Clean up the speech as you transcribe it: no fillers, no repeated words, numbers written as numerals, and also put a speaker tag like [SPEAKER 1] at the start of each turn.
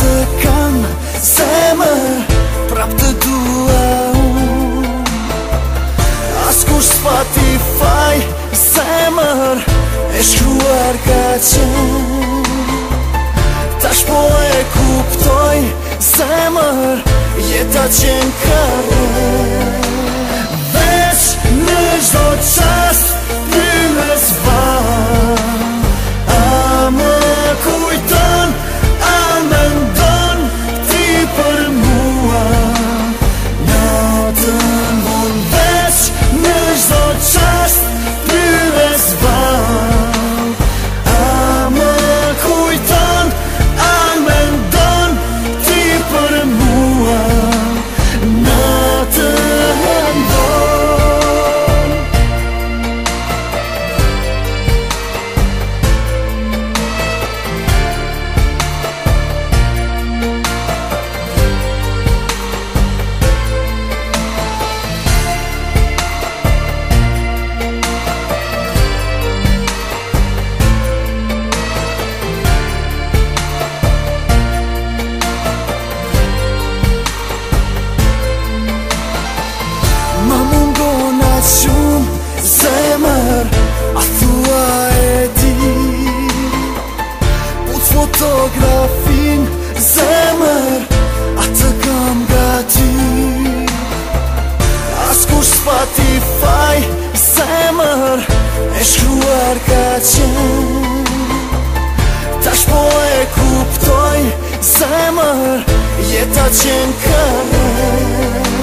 [SPEAKER 1] të kam zemër, prap të dua unë. Askush s'pa t'i faj zemër, e shkruar ka qenë. Tash po e kuptoj zemër, jeta qenë kare. Veç në çdo qast pyes van, a më kujton, a mendon ti për mua natën vonë. Veç në çdo qast pyes van, a më kujton, a mendon ti për mua natën vonë. Ma mungon atë shumë zemër, a thua e di. Put fotografin zemër, atë kam gati. Askush s'pa t'i faj zemër, e shkruar ka qenë. Tash po e kuptoj zemër, jeta qenë kare.